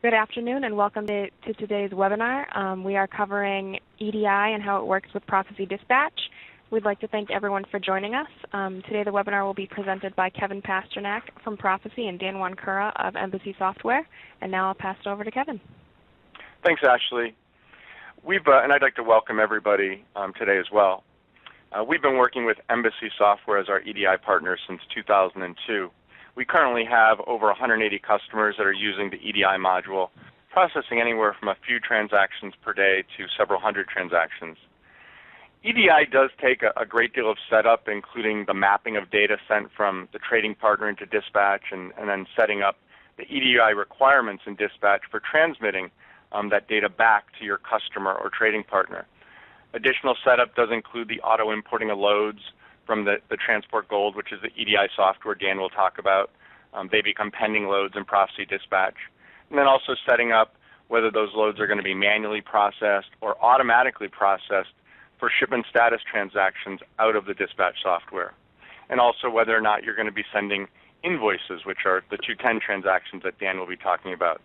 Good afternoon and welcome to today's webinar. We are covering EDI and how it works with Prophesy Dispatch. We'd like to thank everyone for joining us. Today the webinar will be presented by Kevin Pasternack from Prophesy and Dan Wancura of Embassy Software. And now I'll pass it over to Kevin. Thanks, Ashley. And I'd like to welcome everybody today as well. We've been working with Embassy Software as our EDI partner since 2002. We currently have over 180 customers that are using the EDI module, processing anywhere from a few transactions per day to several hundred transactions. EDI does take a great deal of setup, including the mapping of data sent from the trading partner into Dispatch and then setting up the EDI requirements in Dispatch for transmitting that data back to your customer or trading partner. Additional setup does include the auto-importing of loads from the Transport Gold, which is the EDI software Dan will talk about. They become pending loads in Prophesy Dispatch. And then also setting up whether those loads are going to be manually processed or automatically processed for shipment status transactions out of the Dispatch software. And also whether or not you're going to be sending invoices, which are the 210 transactions that Dan will be talking about.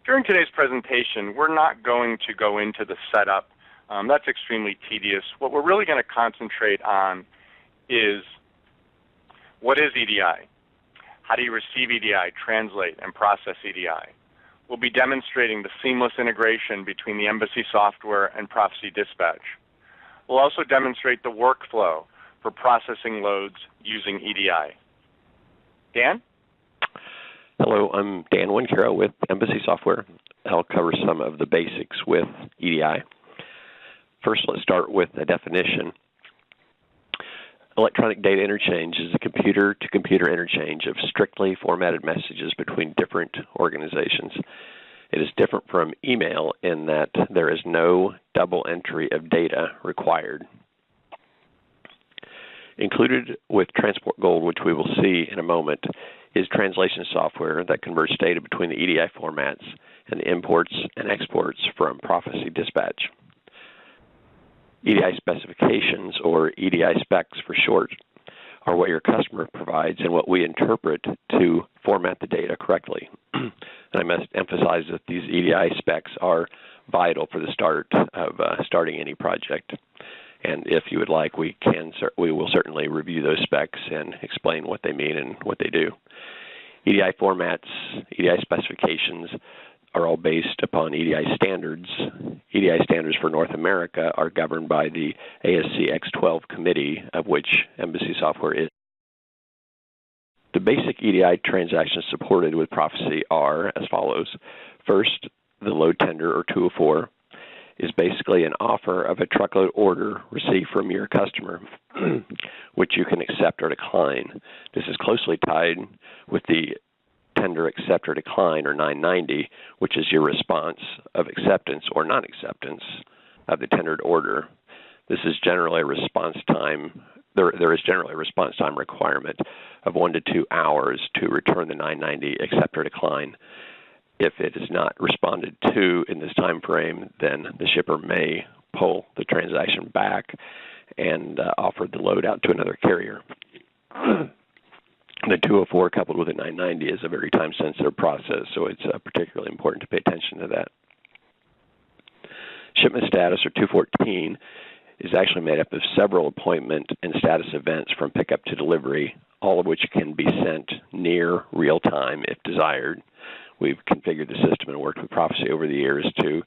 During today's presentation, we're not going to go into the setup. That's extremely tedious. What we're really going to concentrate on is what is EDI? How do you receive EDI, translate, and process EDI? We'll be demonstrating the seamless integration between the Embassy software and Prophesy Dispatch. We'll also demonstrate the workflow for processing loads using EDI. Dan? Hello, I'm Dan Wancura with Embassy Software. I'll cover some of the basics with EDI. First, let's start with a definition. Electronic data interchange is a computer-to-computer interchange of strictly formatted messages between different organizations. It is different from email in that there is no double entry of data required. Included with Transport Gold, which we will see in a moment, is translation software that converts data between the EDI formats and the imports and exports from Prophesy Dispatch. EDI specifications, or EDI specs for short, are what your customer provides and what we interpret to format the data correctly. And I must emphasize that these EDI specs are vital for the start of starting any project. And if you would like, we will certainly review those specs and explain what they mean and what they do. EDI formats, EDI specifications are all based upon EDI standards. EDI standards for North America are governed by the ASC X12 committee, of which Embassy Software is. The basic EDI transactions supported with Prophesy are as follows. First, the load tender, or 204, is basically an offer of a truckload order received from your customer, which you can accept or decline. This is closely tied with the tender accept or decline, or 990, which is your response of acceptance or non-acceptance of the tendered order. This is generally a response time. There is generally a response time requirement of 1 to 2 hours to return the 990 accept or decline. If it is not responded to in this time frame, then the shipper may pull the transaction back and offer the load out to another carrier. The 204 coupled with the 990 is a very time-sensitive process, so it's particularly important to pay attention to that. Shipment status, or 214, is actually made up of several appointment and status events from pickup to delivery, all of which can be sent near real-time if desired. We've configured the system and worked with Prophesy over the years to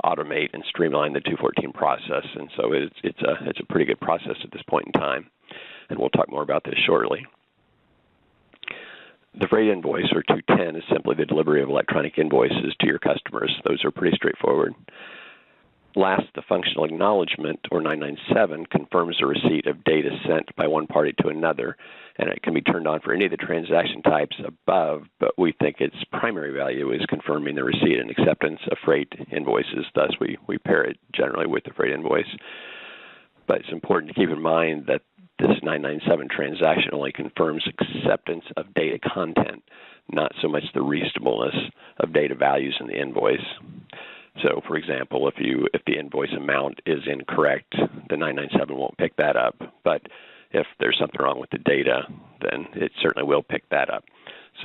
automate and streamline the 214 process, and so it's a pretty good process at this point in time, and we'll talk more about this shortly. The Freight Invoice, or 210, is simply the delivery of electronic invoices to your customers. Those are pretty straightforward. Last, the Functional Acknowledgement, or 997, confirms the receipt of data sent by one party to another, and it can be turned on for any of the transaction types above, but we think its primary value is confirming the receipt and acceptance of freight invoices. Thus, we pair it generally with the Freight Invoice. But it's important to keep in mind that this 997 transaction only confirms acceptance of data content, not so much the reasonableness of data values in the invoice. So, for example, if the invoice amount is incorrect, the 997 won't pick that up. But if there's something wrong with the data, then it certainly will pick that up.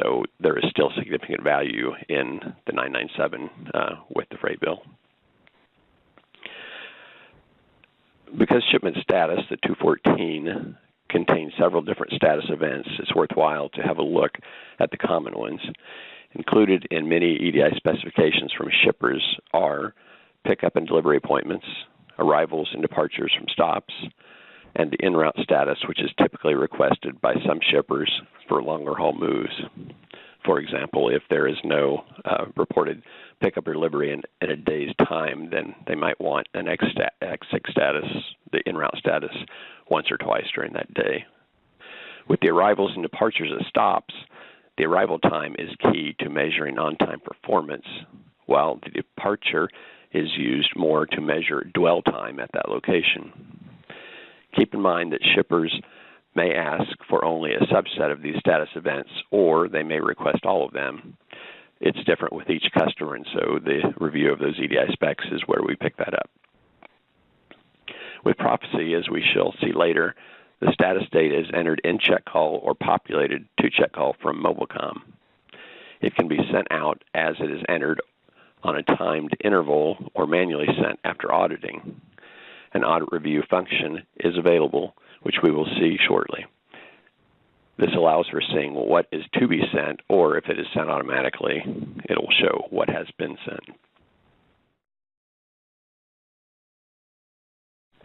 So there is still significant value in the 997 with the freight bill. Because shipment status, the 214, contains several different status events, it's worthwhile to have a look at the common ones. Included in many EDI specifications from shippers are pickup and delivery appointments, arrivals and departures from stops, and the en route status, which is typically requested by some shippers for longer haul moves. For example, if there is no reported pickup or delivery in a day's time, then they might want an X6 status, the en route status, once or twice during that day. With the arrivals and departures of stops, the arrival time is key to measuring on-time performance, while the departure is used more to measure dwell time at that location. Keep in mind that shippers may ask for only a subset of these status events, or they may request all of them. It's different with each customer, and so the review of those EDI specs is where we pick that up. With Prophesy, as we shall see later, the status data is entered in check call or populated to check call from Mobilcom. It can be sent out as it is entered on a timed interval or manually sent after auditing. An audit review function is available, which we will see shortly. This allows for seeing what is to be sent, or if it is sent automatically, it will show what has been sent.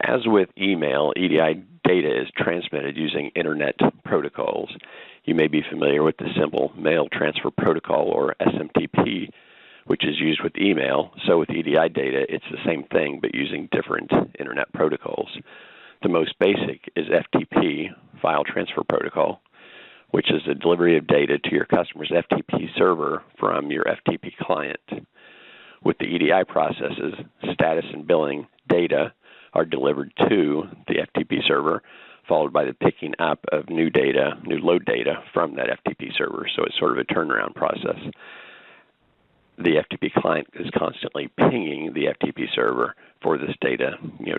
As with email, EDI data is transmitted using Internet protocols. You may be familiar with the simple Mail Transfer Protocol, or SMTP, which is used with email. So with EDI data, it's the same thing, but using different Internet protocols. The most basic is FTP, File Transfer Protocol, which is the delivery of data to your customer's FTP server from your FTP client. With the EDI processes, status and billing data are delivered to the FTP server, followed by the picking up of new load data from that FTP server. So it's sort of a turnaround process. The FTP client is constantly pinging the FTP server for this data,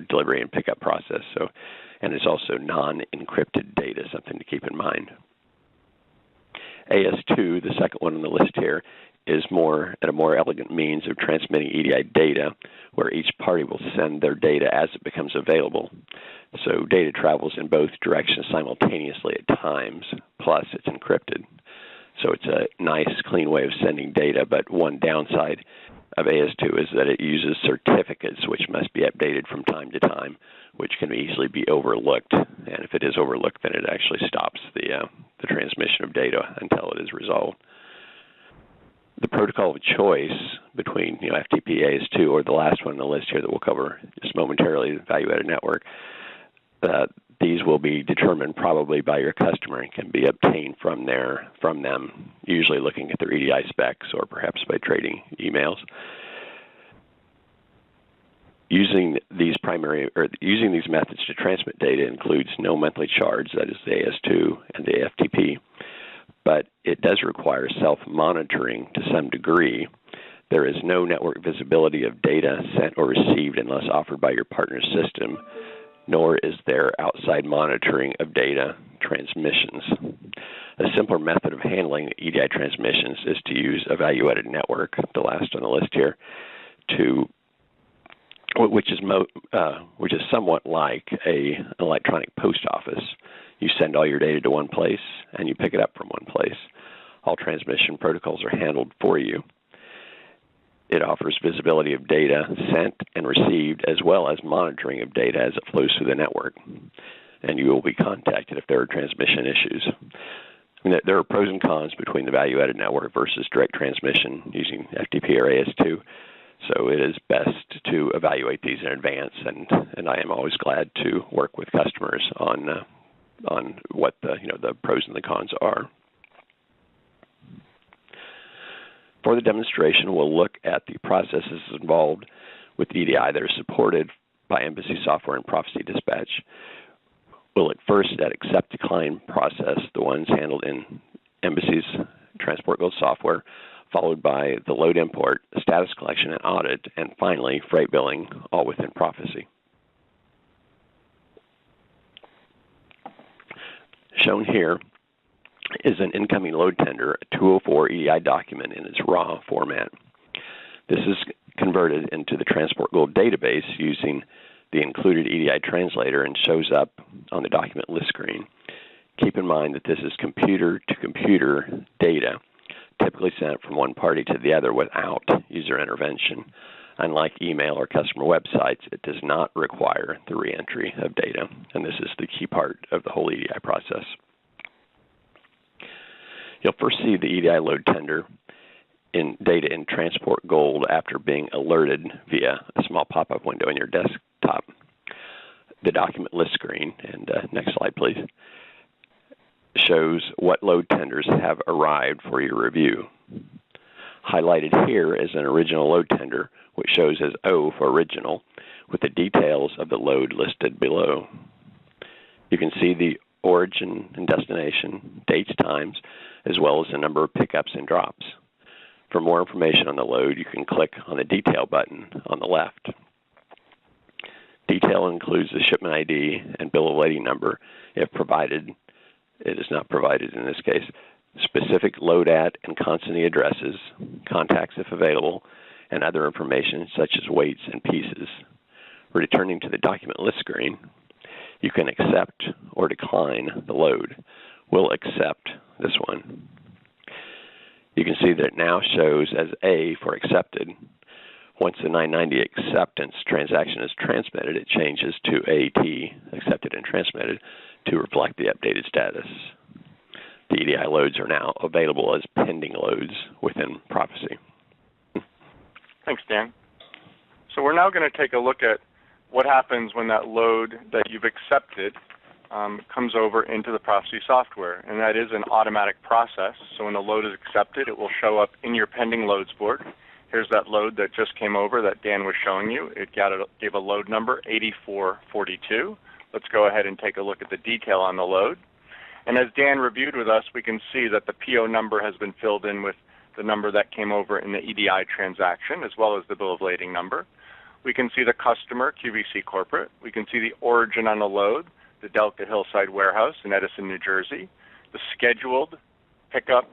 delivery and pickup process. So, and it's also non-encrypted data, something to keep in mind. AS2, the second one on the list here, is a more elegant means of transmitting EDI data, where each party will send their data as it becomes available. So data travels in both directions simultaneously at times, plus it's encrypted. So it's a nice, clean way of sending data, but one downside of AS2 is that it uses certificates, which must be updated from time to time, which can easily be overlooked. And if it is overlooked, then it actually stops the transmission of data until it is resolved. The protocol of choice between FTP, AS2, or the last one on the list here that we'll cover just momentarily, the value-added network, these will be determined probably by your customer and can be obtained from them, usually looking at their EDI specs or perhaps by trading emails. Using these methods to transmit data includes no monthly charge, that is the AS2 and the FTP, but it does require self-monitoring to some degree. There is no network visibility of data sent or received unless offered by your partner's system, nor is there outside monitoring of data transmissions. A simpler method of handling EDI transmissions is to use a value-added network, the last on the list here, which is somewhat like an electronic post office. You send all your data to one place, and you pick it up from one place. All transmission protocols are handled for you. It offers visibility of data sent and received, as well as monitoring of data as it flows through the network. And you will be contacted if there are transmission issues. There are pros and cons between the value-added network versus direct transmission using FTP or AS2. So it is best to evaluate these in advance, and I am always glad to work with customers on what the pros and the cons are. For the demonstration, we'll look at the processes involved with EDI that are supported by Embassy Software and Prophesy Dispatch. We'll look first at accept decline process, the ones handled in Embassy's Transport Gold software, followed by the load import, status collection and audit, and finally freight billing, all within Prophesy. Shown here is an incoming load tender, a 204 EDI document in its raw format. This is converted into the Transport Gold database using the included EDI translator and shows up on the document list screen. Keep in mind that this is computer-to-computer data, typically sent from one party to the other without user intervention. Unlike email or customer websites, it does not require the reentry of data, and this is the key part of the whole EDI process. You'll first see the EDI load tender in data in Transport Gold after being alerted via a small pop-up window in your desktop. The document list screen, and next slide please, shows what load tenders have arrived for your review. Highlighted here is an original load tender, which shows as O for original, with the details of the load listed below. You can see the origin and destination, dates, times, as well as the number of pickups and drops. For more information on the load, you can click on the Detail button on the left. Detail includes the shipment ID and bill of lading number if provided. It is not provided in this case. Specific load at and consignee addresses, contacts if available, and other information such as weights and pieces. Returning to the document list screen, you can accept or decline the load. We'll accept this one. You can see that it now shows as A for accepted. Once the 990 acceptance transaction is transmitted, it changes to AT, accepted and transmitted, to reflect the updated status. The EDI loads are now available as pending loads within Prophesy. Thanks, Dan. So we're now going to take a look at what happens when that load that you've accepted comes over into the Prophesy software, and that is an automatic process. So when the load is accepted, it will show up in your pending loads board. Here's that load that just came over that Dan was showing you. It gave a load number, 8442. Let's go ahead and take a look at the detail on the load. And as Dan reviewed with us, we can see that the PO number has been filled in with the number that came over in the EDI transaction, as well as the bill of lading number. We can see the customer, QVC Corporate. We can see the origin on the load, the Delta Hillside Warehouse in Edison, New Jersey, the scheduled pickup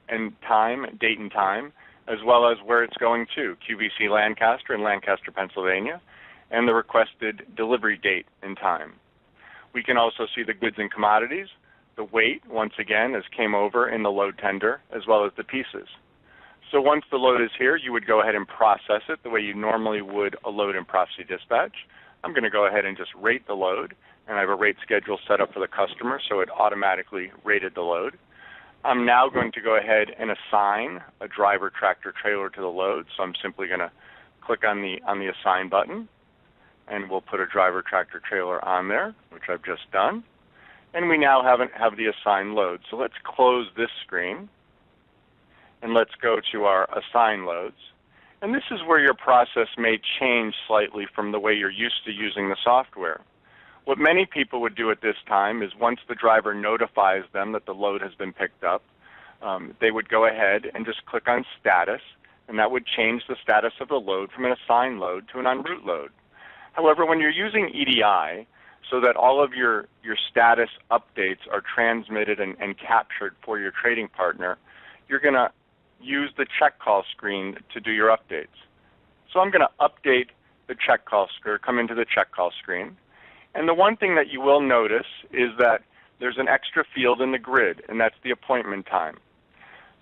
and time, date and time, as well as where it's going to, QVC Lancaster in Lancaster, Pennsylvania, and the requested delivery date and time. We can also see the goods and commodities, the weight, once again, as came over in the load tender, as well as the pieces. So once the load is here, you would go ahead and process it the way you normally would a load in Prophesy Dispatch. I'm going to go ahead and just rate the load, and I have a rate schedule set up for the customer, so it automatically rated the load. I'm now going to go ahead and assign a driver, tractor, trailer to the load, so I'm simply going to click on the Assign button, and we'll put a driver, tractor, trailer on there, which I've just done. And we now have the assigned load. So let's close this screen, and let's go to our assign loads. And this is where your process may change slightly from the way you're used to using the software. What many people would do at this time is once the driver notifies them that the load has been picked up, they would go ahead and just click on Status, and that would change the status of the load from an assigned load to an en route load. However, when you're using EDI, so that all of your status updates are transmitted and captured for your trading partner, you're going to use the check call screen to do your updates. So I'm going to update the check call screen, come into the check call screen. And the one thing that you will notice is that there's an extra field in the grid, and that's the appointment time.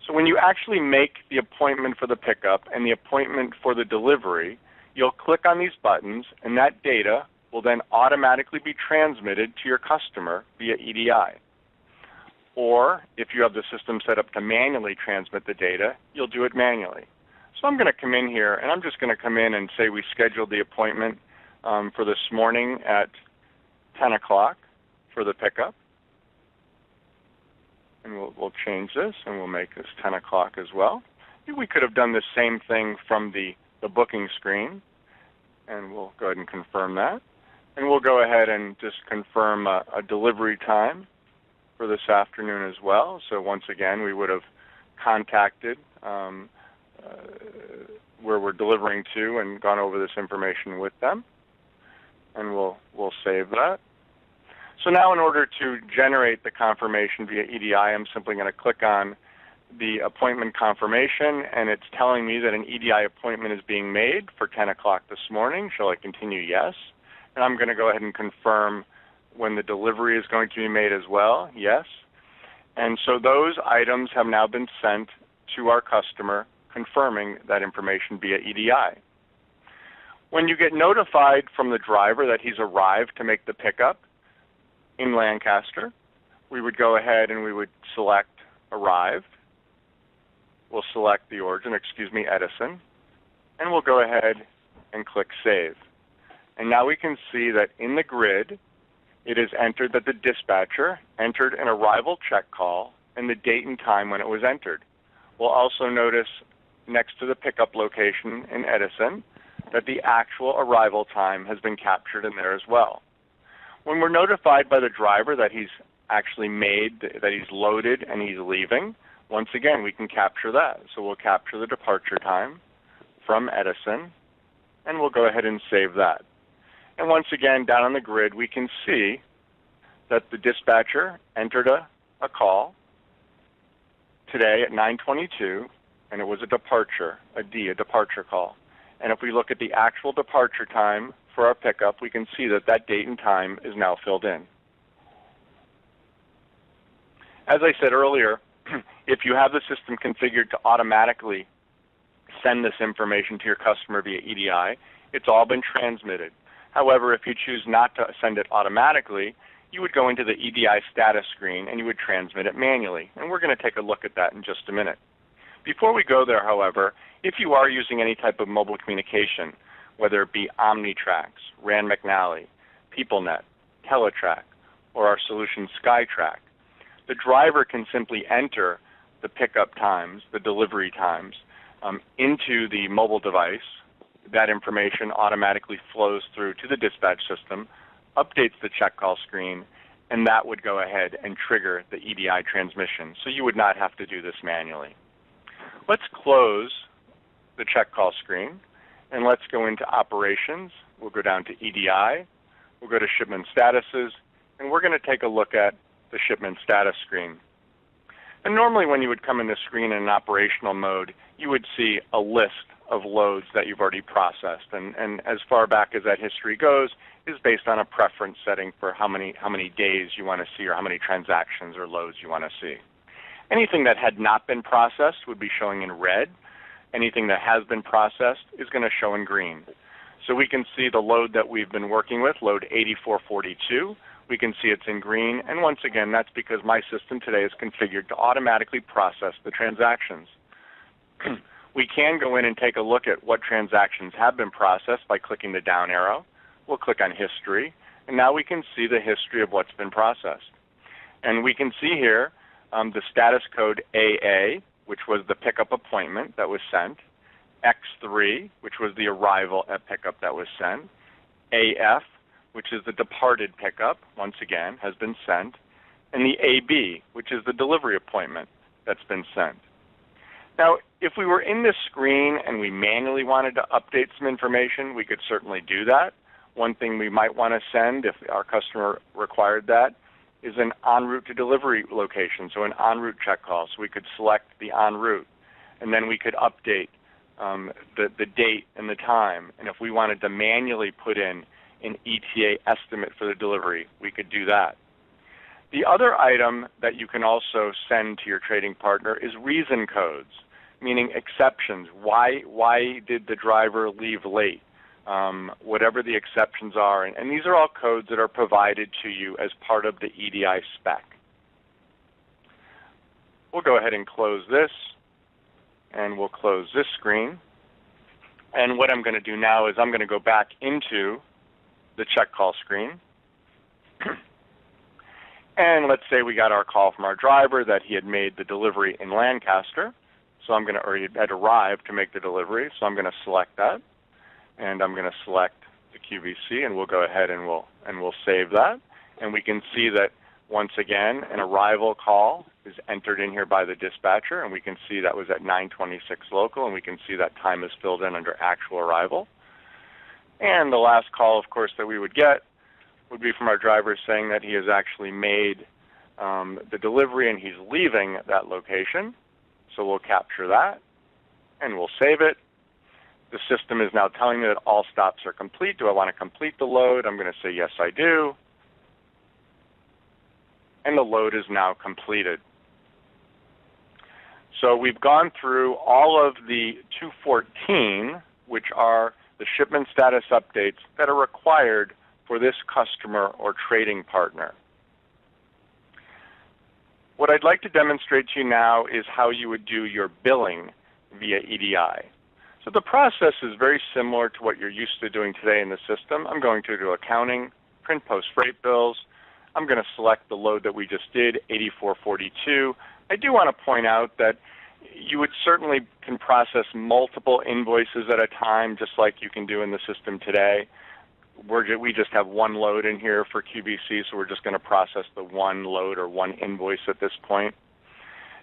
So when you actually make the appointment for the pickup and the appointment for the delivery, you'll click on these buttons, and that data will then automatically be transmitted to your customer via EDI. Or if you have the system set up to manually transmit the data, you'll do it manually. So I'm going to come in here, and I'm just going to come in and say we scheduled the appointment for this morning at 10 o'clock for the pickup. And we'll change this, and we'll make this 10 o'clock as well. We could have done the same thing from the booking screen, and we'll go ahead and confirm that. And we'll go ahead and just confirm a delivery time for this afternoon as well. So once again, we would have contacted where we're delivering to and gone over this information with them. And we'll save that. So now in order to generate the confirmation via EDI, I'm simply going to click on the appointment confirmation, and it's telling me that an EDI appointment is being made for 10 o'clock this morning. Shall I continue? Yes. And I'm going to go ahead and confirm when the delivery is going to be made as well. Yes. And so those items have now been sent to our customer, confirming that information via EDI. When you get notified from the driver that he's arrived to make the pickup in Lancaster, we would go ahead and we would select Arrived. We'll select the origin, Edison, and we'll go ahead and click Save. And now we can see that in the grid, it is entered that the dispatcher entered an arrival check call and the date and time when it was entered. We'll also notice next to the pickup location in Edison that the actual arrival time has been captured in there as well. When we're notified by the driver that he's actually made, that he's loaded and he's leaving, once again we can capture that. So we'll capture the departure time from Edison, and we'll go ahead and save that. And once again, down on the grid, we can see that the dispatcher entered a call today at 9:22, and it was a departure, a departure call. And if we look at the actual departure time for our pickup, we can see that that date and time is now filled in. As I said earlier, if you have the system configured to automatically send this information to your customer via EDI, it's all been transmitted. However, if you choose not to send it automatically, you would go into the EDI status screen and you would transmit it manually. And we're going to take a look at that in just a minute. Before we go there, however, if you are using any type of mobile communication, whether it be OmniTrax, Rand McNally, PeopleNet, Teletrack, or our solution SkyTrack, the driver can simply enter the pickup times, the delivery times, into the mobile device. That information automatically flows through to the dispatch system, updates the check call screen, and that would go ahead and trigger the EDI transmission. So you would not have to do this manually. Let's close the check call screen, and let's go into Operations. We'll go down to EDI. We'll go to Shipment Statuses, and we're going to take a look at the Shipment Status screen. And normally when you would come in this screen in an operational mode, you would see a list of loads that you've already processed. And as far back as that history goes, is based on a preference setting for how many days you want to see or how many transactions or loads you want to see. Anything that had not been processed would be showing in red. Anything that has been processed is going to show in green. So we can see the load that we've been working with, load 8442. We can see it's in green, and once again, that's because my system today is configured to automatically process the transactions. We can go in and take a look at what transactions have been processed by clicking the down arrow. We'll click on History, and now we can see the history of what's been processed. And we can see here the status code AA, which was the pickup appointment that was sent, X3, which was the arrival at pickup that was sent, AF, which is the departed pickup, once again, has been sent, and the AB, which is the delivery appointment that's been sent. Now, if we were in this screen and we manually wanted to update some information, we could certainly do that. One thing we might want to send, if our customer required that, is an en route to delivery location, so an en route check call. So we could select the en route, and then we could update the date and the time. And if we wanted to manually put in an ETA estimate for the delivery, we could do that. The other item that you can also send to your trading partner is reason codes, meaning exceptions. Why did the driver leave late? Whatever the exceptions are. And these are all codes that are provided to you as part of the EDI spec. We'll go ahead and close this, and we'll close this screen. And what I'm going to do now is I'm going to go back into the check call screen. And let's say we got our call from our driver that he had made the delivery in Lancaster. So I'm going to, or he had arrived to make the delivery. So I'm going to select that, and I'm going to select the QVC, and we'll go ahead and we'll save that. And we can see that once again an arrival call is entered in here by the dispatcher, and we can see that was at 9:26 local, and we can see that time is filled in under actual arrival. And the last call, of course, that we would get would be from our driver saying that he has actually made the delivery and he's leaving that location. So we'll capture that and we'll save it. The system is now telling me that all stops are complete. Do I want to complete the load? I'm going to say yes, I do. And the load is now completed. So we've gone through all of the 214, which are the shipment status updates that are required for this customer or trading partner. What I'd like to demonstrate to you now is how you would do your billing via EDI. So the process is very similar to what you're used to doing today in the system. I'm going to do accounting, print post freight bills. I'm going to select the load that we just did, 8442. I do want to point out that you would certainly can process multiple invoices at a time, just like you can do in the system today. We just have one load in here for QBC, so we're just going to process the one load or one invoice at this point.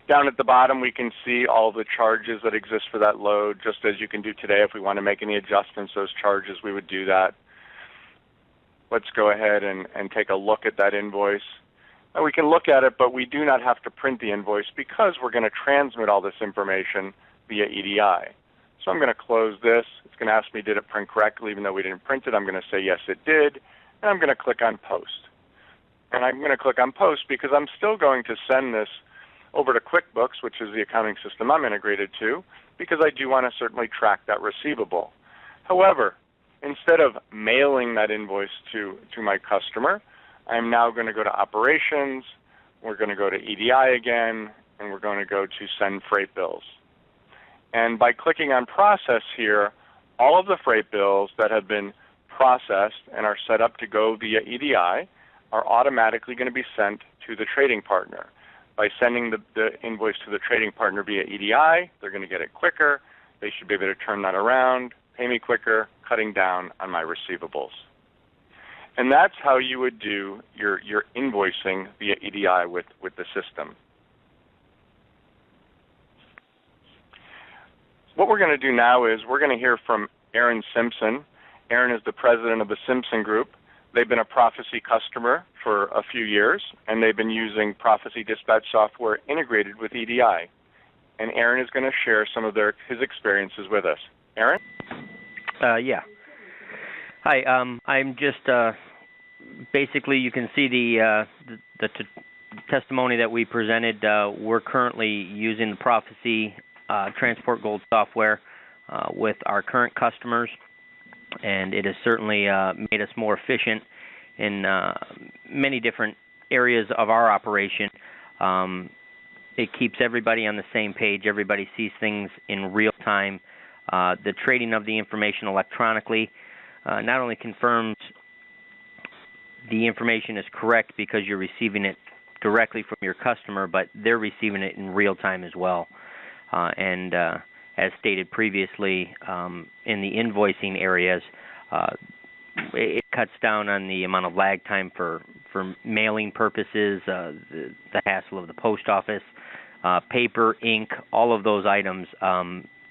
Down at the bottom, we can see all the charges that exist for that load, just as you can do today. If we want to make any adjustments to those charges, we would do that. Let's go ahead and take a look at that invoice. Now, we can look at it, but we do not have to print the invoice because we're going to transmit all this information via EDI. So I'm going to close this. It's going to ask me, did it print correctly? Even though we didn't print it, I'm going to say, yes, it did. And I'm going to click on Post. And I'm going to click on Post because I'm still going to send this over to QuickBooks, which is the accounting system I'm integrated to, because I do want to certainly track that receivable. However, instead of mailing that invoice to my customer, I'm now going to go to Operations, we're going to go to EDI again, and we're going to go to Send Freight Bills. And by clicking on Process here, all of the freight bills that have been processed and are set up to go via EDI are automatically going to be sent to the trading partner. By sending the invoice to the trading partner via EDI, they're going to get it quicker. They should be able to turn that around, pay me quicker, cutting down on my receivables. And that's how you would do your invoicing via EDI with the system. What we're going to do now is we're going to hear from Aaron Simpson. Aaron is the president of the Simpson Group. They've been a Prophesy customer for a few years, and they've been using Prophesy Dispatch software integrated with EDI. And Aaron is going to share some of his experiences with us. Aaron? Yeah. Hi. I'm just basically, you can see the testimony that we presented. We're currently using the Prophesy Transport Gold software with our current customers, and it has certainly made us more efficient in many different areas of our operation. It keeps everybody on the same page. Everybody sees things in real time. The trading of the information electronically not only confirms the information is correct because you're receiving it directly from your customer, but they're receiving it in real time as well. And as stated previously, in the invoicing areas, it cuts down on the amount of lag time for mailing purposes, the hassle of the post office, paper, ink, all of those items,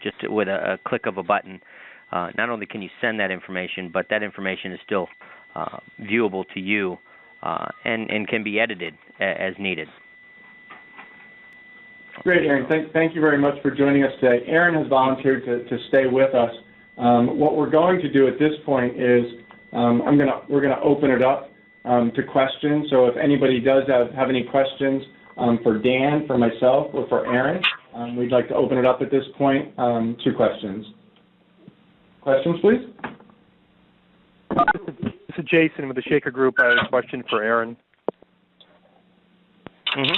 just with a click of a button. Not only can you send that information, but that information is still viewable to you and can be edited as needed. Great, Aaron. Thank you very much for joining us today. Aaron has volunteered to stay with us. What we're going to do at this point is we're going to open it up to questions. So if anybody does have any questions for Dan, for myself, or for Aaron, we'd like to open it up at this point to questions. Questions, please? This is Jason with the Shaker Group. I have a question for Aaron. Mm-hmm.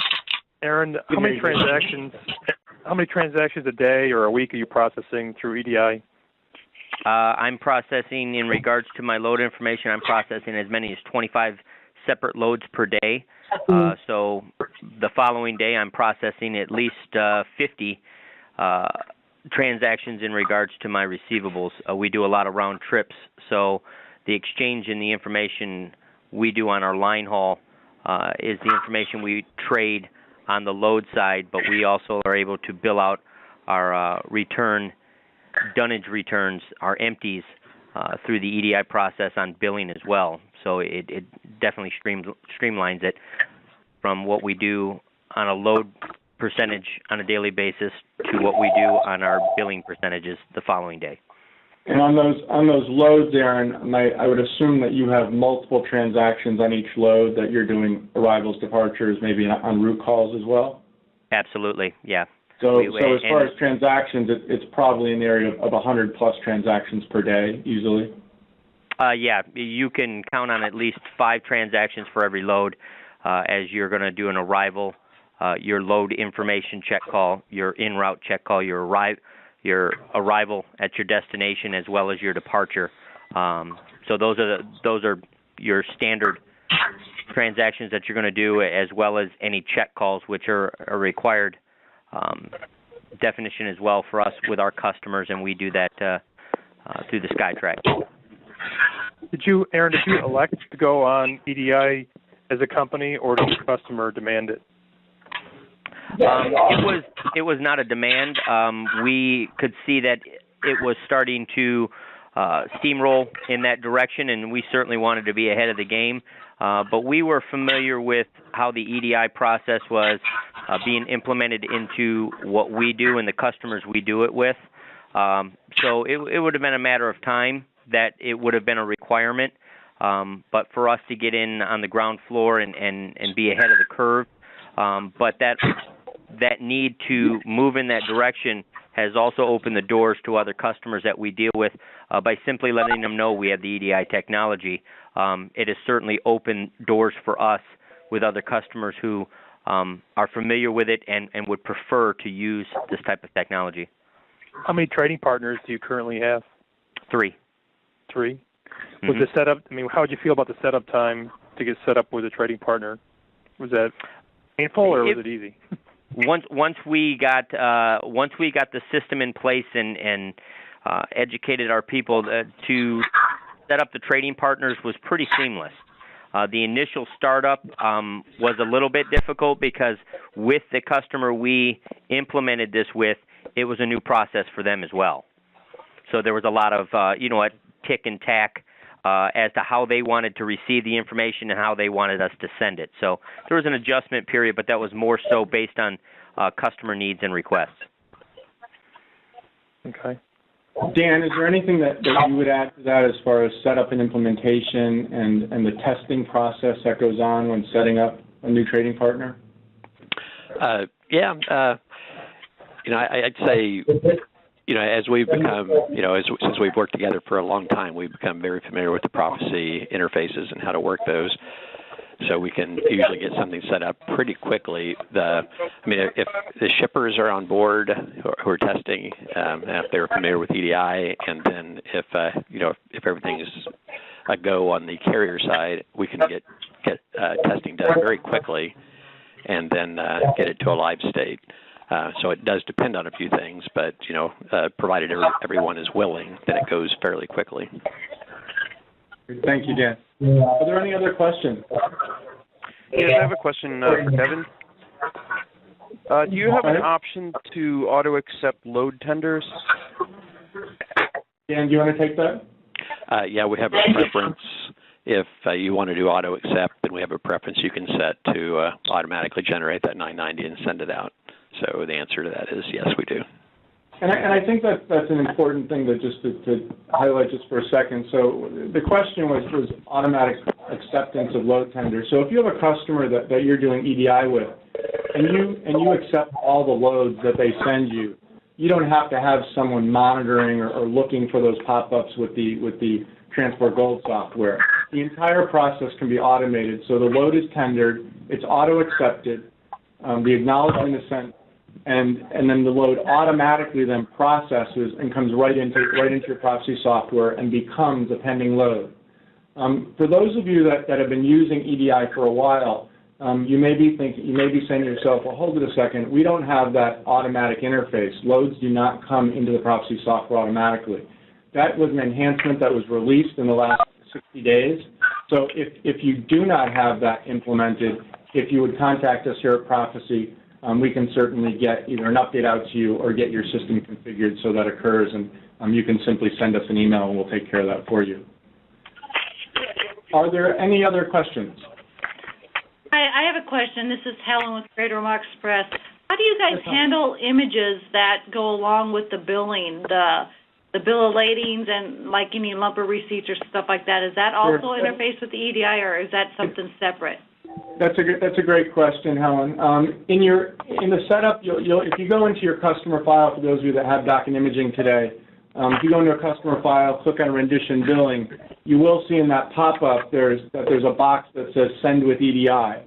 Aaron, how many transactions a day or a week are you processing through EDI? I'm processing, in regards to my load information, I'm processing as many as 25 separate loads per day. So the following day, I'm processing at least 50 transactions in regards to my receivables. We do a lot of round trips, so the exchange in the information we do on our line haul is the information we trade on the load side, but we also are able to bill out our dunnage returns, our empties, through the EDI process on billing as well. So it definitely streamlines it from what we do on a load percentage on a daily basis to what we do on our billing percentages the following day. And on those loads, Aaron, I would assume that you have multiple transactions on each load, that you're doing arrivals, departures, maybe on route calls as well? Absolutely, yeah. So as far as transactions, it's probably in the area of 100-plus transactions per day, easily? Yeah, you can count on at least 5 transactions for every load as you're going to do an arrival, your load information check call, your en route check call, your arrival at your destination, as well as your departure. So those are your standard transactions that you're going to do, as well as any check calls, which are a required definition as well for us with our customers, and we do that through the SkyTrack. Aaron, did you elect to go on EDI as a company, or did the customer demand it? It was not a demand. We could see that it was starting to steamroll in that direction, and we certainly wanted to be ahead of the game. But we were familiar with how the EDI process was being implemented into what we do and the customers we do it with. So it would have been a matter of time that it would have been a requirement. But for us to get in on the ground floor and be ahead of the curve, but that need to move in that direction has also opened the doors to other customers that we deal with by simply letting them know we have the EDI technology. It has certainly opened doors for us with other customers who are familiar with it and would prefer to use this type of technology. How many trading partners do you currently have? 3. 3? Was the setup, how did you feel about the setup time to get set up with a trading partner? Was that painful, or was it easy? Once we got the system in place and educated our people to set up the trading partners was pretty seamless. The initial startup was a little bit difficult because with the customer we implemented this with, it was a new process for them as well. So there was a lot of a tick and tack as to how they wanted to receive the information and how they wanted us to send it. So there was an adjustment period, but that was more so based on customer needs and requests. Okay. Dan, is there anything that you would add to that as far as setup and implementation and the testing process that goes on when setting up a new trading partner? I'd say, as we've become, since we've worked together for a long time, we've become very familiar with the Prophesy interfaces and how to work those. So we can usually get something set up pretty quickly. If the shippers are on board who are testing, if they're familiar with EDI, and then if everything is a go on the carrier side, we can get testing done very quickly, and then get it to a live state. So it does depend on a few things, but provided everyone is willing, then it goes fairly quickly. Thank you, Dan. Are there any other questions? Yes, I have a question for Kevin. Do you have an option to auto-accept load tenders? Dan, do you want to take that? Yeah, we have a preference. If you want to do auto-accept, then we have a preference you can set to automatically generate that 990 and send it out. So the answer to that is yes, we do. And I think that's an important thing to highlight just for a second. So the question was automatic acceptance of load tenders. So if you have a customer that you're doing EDI with, and you accept all the loads that they send you, you don't have to have someone monitoring or looking for those pop-ups with the Transport Gold software. The entire process can be automated. So the load is tendered, it's auto-accepted, the acknowledgement is sent, and then the load automatically then processes and comes right into your Prophesy software and becomes a pending load. For those of you that have been using EDI for a while, you may be saying to yourself, well, hold it a second, we don't have that automatic interface. Loads do not come into the Prophesy software automatically. That was an enhancement that was released in the last 60 days. So if you do not have that implemented, if you would contact us here at Prophesy, we can certainly get either an update out to you or get your system configured so that occurs. And you can simply send us an email and we'll take care of that for you. Are there any other questions? I have a question. This is Helen with Greater Remark Express. How do you guys handle images that go along with the billing, the bill of ladings and like any lumber receipts or stuff like that? Is that also interfaced with the EDI, or is that something separate? That's a great question, Helen. In the setup, if you go into your customer file, for those of you that have document imaging today, if you go into a customer file, click on rendition billing, you will see in that pop-up there's a box that says send with EDI.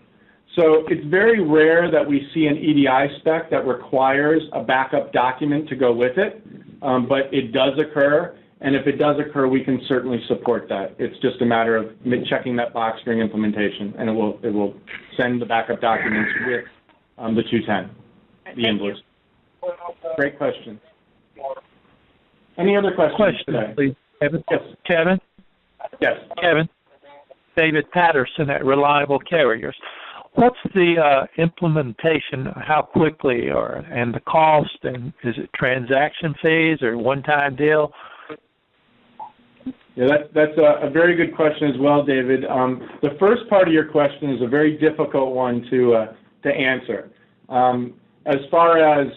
So it's very rare that we see an EDI spec that requires a backup document to go with it, but it does occur, and if it does occur, we can certainly support that. It's just a matter of checking that box during implementation, and it will send the backup documents with the 210, the invoice. Great question. Any other questions today? Please, Kevin. Yes. Kevin? Yes. Kevin? David Patterson at Reliable Carriers. What's the implementation, how quickly, and the cost, and is it transaction fees or one-time deal? Yeah, that's a very good question as well, David. The first part of your question is a very difficult one to answer. As far as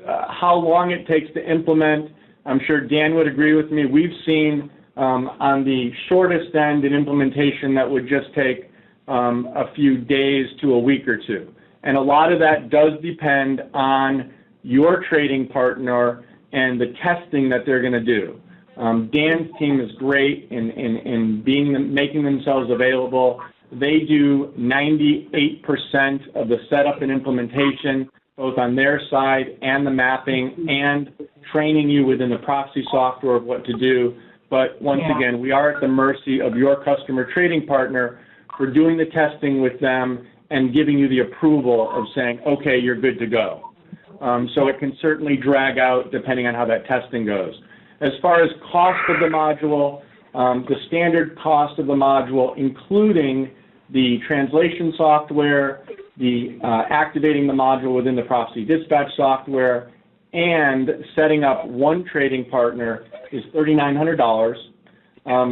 how long it takes to implement, I'm sure Dan would agree with me. We've seen on the shortest end an implementation that would just take a few days to a week or two. And a lot of that does depend on your trading partner and the testing that they're going to do. Dan's team is great in making themselves available. They do 98% of the setup and implementation, both on their side and the mapping, and training you within the Prophesy software of what to do. But once again, we are at the mercy of your customer trading partner for doing the testing with them and giving you the approval of saying, okay, you're good to go. So it can certainly drag out depending on how that testing goes. As far as cost of the module, the standard cost of the module, including the translation software, the activating the module within the Prophesy Dispatch software, and setting up one trading partner is $3,900.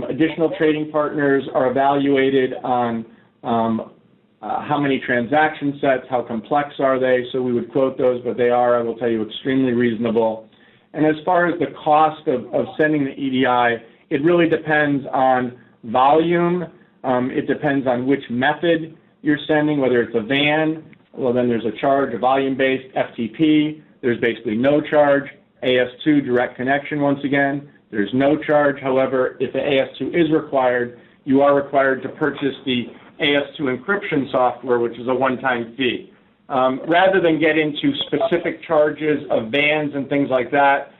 Additional trading partners are evaluated on how many transaction sets, how complex are they, so we would quote those, but they are, I will tell you, extremely reasonable. And as far as the cost of sending the EDI, it really depends on volume. It depends on which method you're sending, whether it's a van, well, then there's a charge, a volume-based FTP. There's basically no charge. AS2 direct connection, once again, there's no charge. However, if the AS2 is required, you are required to purchase the AS2 encryption software, which is a one-time fee. Rather than get into specific charges of vans and things like that,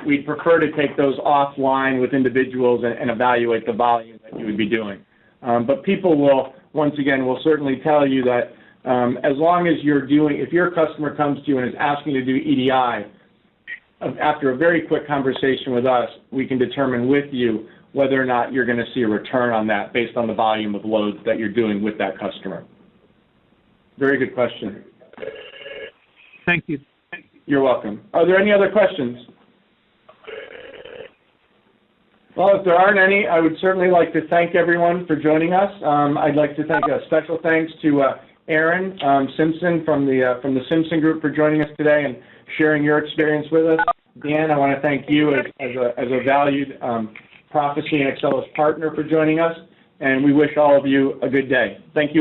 we'd prefer to take those offline with individuals and evaluate the volume that you would be doing. But people will, once again, will certainly tell you that as long as you're doing, if your customer comes to you and is asking to do EDI, after a very quick conversation with us, we can determine with you whether or not you're going to see a return on that based on the volume of loads that you're doing with that customer. Very good question. Thank you. You're welcome. Are there any other questions? Well, if there aren't any, I would certainly like to thank everyone for joining us. I'd like to thank a special thanks to Aaron Simpson from the Simpson Group for joining us today and sharing your experience with us. Dan, I want to thank you as a valued Prophesy and Axelis partner for joining us, and we wish all of you a good day. Thank you again.